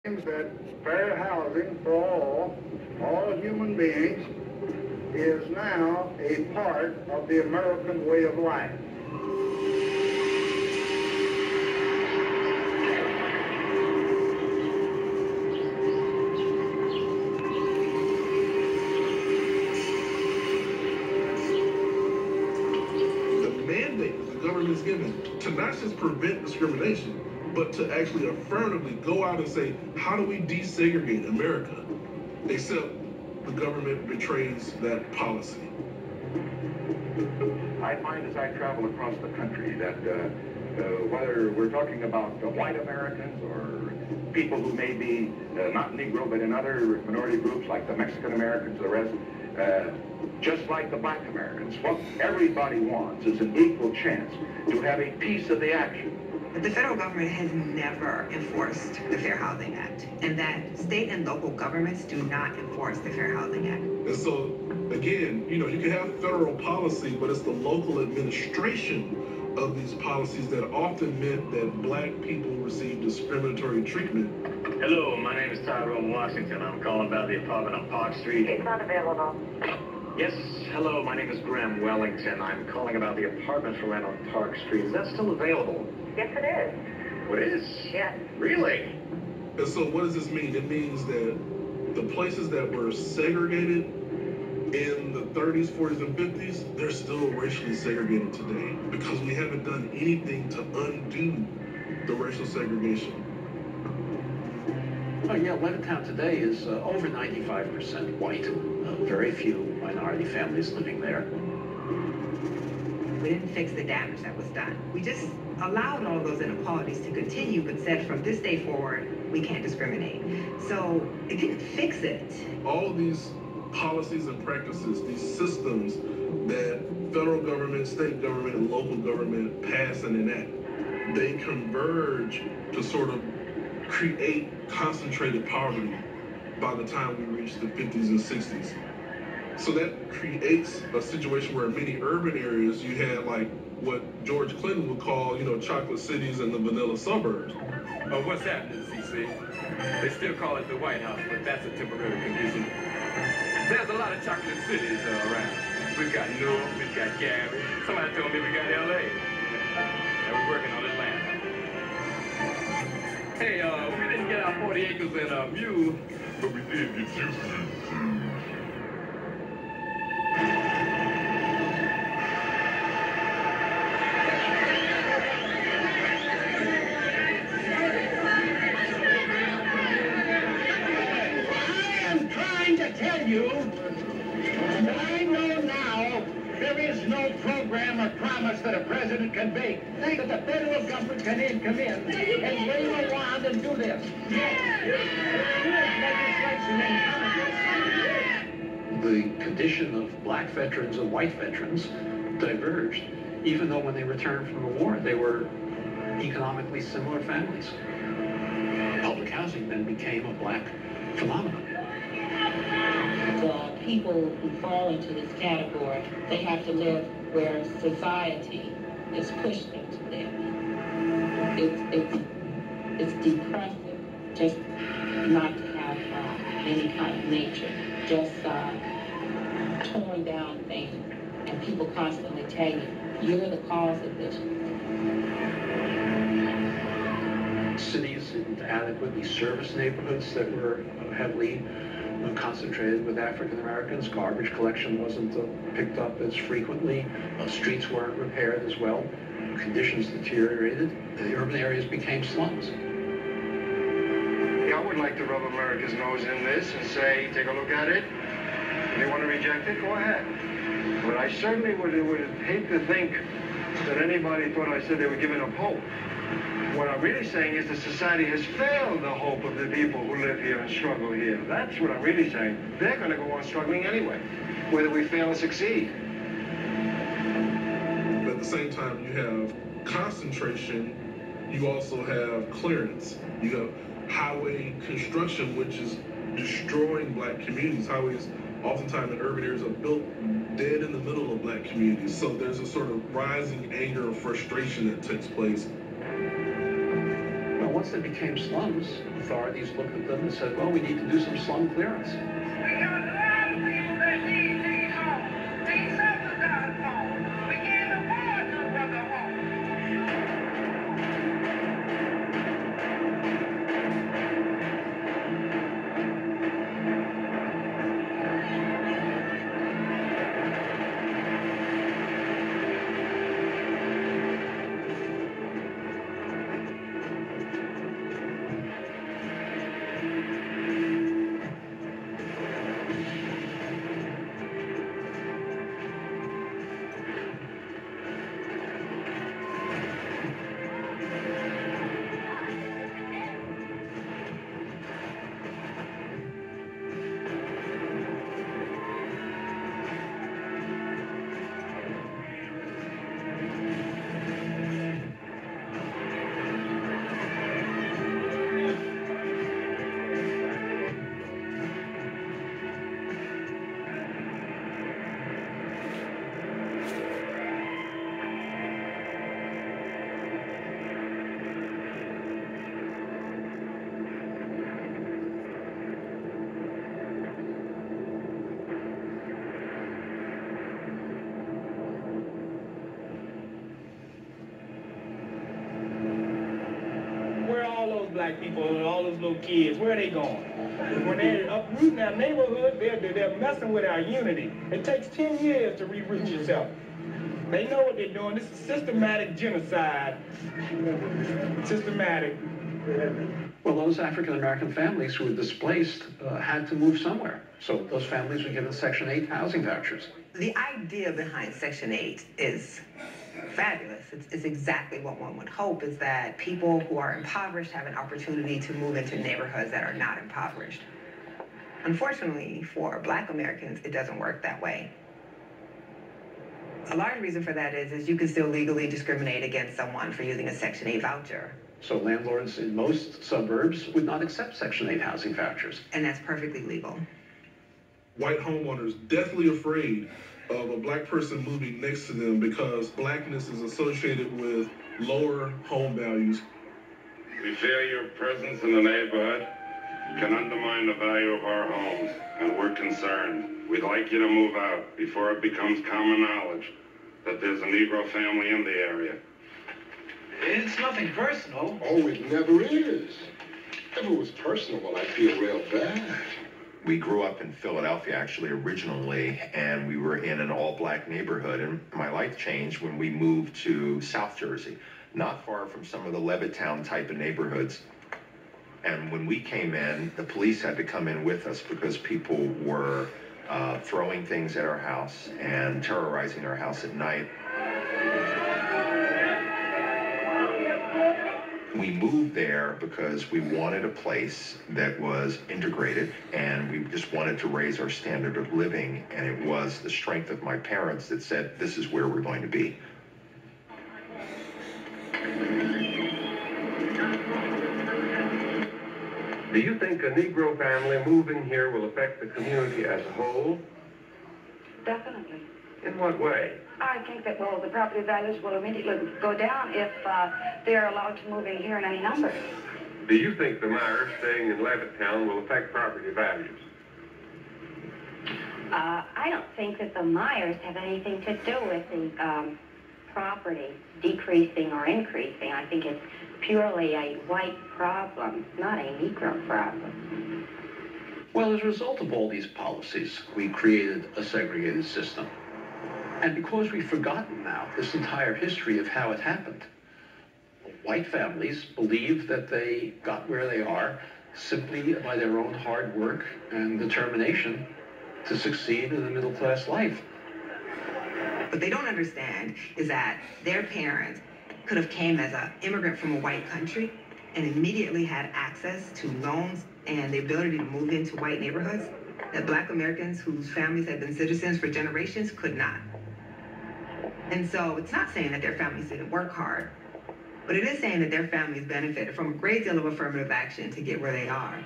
That fair housing for all human beings, is now a part of the American way of life. The mandate that the government is given to not just prevent discrimination, but to actually affirmatively go out and say, how do we desegregate America? Except the government betrays that policy. I find as I travel across the country that whether we're talking about white Americans or people who may be not Negro but in other minority groups like the Mexican Americans, the rest, just like the black Americans, what everybody wants is an equal chance to have a piece of the action. The federal government has never enforced the Fair Housing Act, and that state and local governments do not enforce the Fair Housing Act. And so, again, you can have federal policy, but it's the local administration of these policies that often meant that black people received discriminatory treatment. Hello, my name is Tyrone Washington. I'm calling about the apartment on Park Street. It's not available. Yes, hello, my name is Graham Wellington. I'm calling about the apartment for rent on Park Street. Is that still available? Yes, it is. What is? Yes. Really? And so what does this mean? It means that the places that were segregated in the 30s, 40s, and 50s, they're still racially segregated today because we haven't done anything to undo the racial segregation. Oh, yeah, Leadtown today is over 95% white. Very few minority families living there. We didn't fix the damage that was done. We just allowed all those inequalities to continue, but said from this day forward, we can't discriminate. So it didn't fix it. All these policies and practices, these systems that federal government, state government, and local government pass and enact, they converge to sort of create concentrated poverty by the time we reach the 50s and 60s. So that creates a situation where in many urban areas you had like what George Clinton would call, chocolate cities and the vanilla suburbs. What's happening, CC? They still call it the White House, but that's a temporary condition. There's a lot of chocolate cities around. We've got Newark, we've got Gary. Somebody told me we got LA. And we're working on Atlanta. Hey, we didn't get our 40 acres and a mule, but we did get juicy. Tell you that I know now there is no program or promise that a president can make that the federal government can come in and wave a wand and do this. The condition of black veterans and white veterans diverged, even though when they returned from the war, they were economically similar families. Public housing then became a black phenomenon. The people who fall into this category, they have to live where society has pushed them to live. It's depressive just not to have any kind of nature, just torn down things, and people constantly tell you, you're the cause of this. Cities didn't adequately service neighborhoods that were heavily concentrated with African Americans. Garbage collection wasn't picked up as frequently. Streets weren't repaired as well. Conditions deteriorated. The urban areas became slums. Yeah, I would like to rub America's nose in this and say, take a look at it. If they want to reject it, go ahead. But I certainly would hate to think that anybody thought I said they were giving up hope. What I'm really saying is that society has failed the hope of the people who live here and struggle here. That's what I'm really saying. They're going to go on struggling anyway, whether we fail or succeed. But at the same time, you have concentration, you also have clearance. You have highway construction, which is destroying black communities. Highways, oftentimes in urban areas, are built dead in the middle of black communities. So there's a sort of rising anger and frustration that takes place. once they became slums, authorities looked at them and said, well, we need to do some slum clearance. Black people and all those little kids, where are they going? When they're uprooting our neighborhood, they're messing with our unity. It takes 10 years to re-root yourself. They know what they're doing. This is systematic genocide. Systematic. Well, those African-American families who were displaced had to move somewhere. So those families were given Section 8 housing vouchers. The idea behind Section 8 is fabulous. It's exactly what one would hope, is that people who are impoverished have an opportunity to move into neighborhoods that are not impoverished. Unfortunately, for Black Americans, it doesn't work that way. A large reason for that is you can still legally discriminate against someone for using a Section 8 voucher. So landlords in most suburbs would not accept Section 8 housing vouchers. And that's perfectly legal. White homeowners deathly afraid of a black person moving next to them because blackness is associated with lower home values. We fear your presence in the neighborhood can undermine the value of our homes, and we're concerned. We'd like you to move out before it becomes common knowledge that there's a Negro family in the area. It's nothing personal. Oh, it never is. If it was personal, well, I'd feel real bad. We grew up in Philadelphia, actually, originally, and we were in an all-black neighborhood, and my life changed when we moved to South Jersey, not far from some of the Levittown type of neighborhoods. And when we came in, the police had to come in with us because people were throwing things at our house and terrorizing our house at night. We moved there because we wanted a place that was integrated, and we just wanted to raise our standard of living, and it was the strength of my parents that said, this is where we're going to be. Do you think a Negro family moving here will affect the community as a whole? Definitely. In what way? I think that, well, the property values will immediately go down if they are allowed to move in here in any numbers. Do you think the Myers staying in Levittown will affect property values? I don't think that the Myers have anything to do with the property decreasing or increasing. I think it's purely a white problem, not a Negro problem. Well, as a result of all these policies, we created a segregated system. And because we've forgotten now this entire history of how it happened, white families believe that they got where they are simply by their own hard work and determination to succeed in a middle-class life. What they don't understand is that their parents could have came as an immigrant from a white country and immediately had access to loans and the ability to move into white neighborhoods that Black Americans whose families had been citizens for generations could not. And so it's not saying that their families didn't work hard, but it is saying that their families benefited from a great deal of affirmative action to get where they are.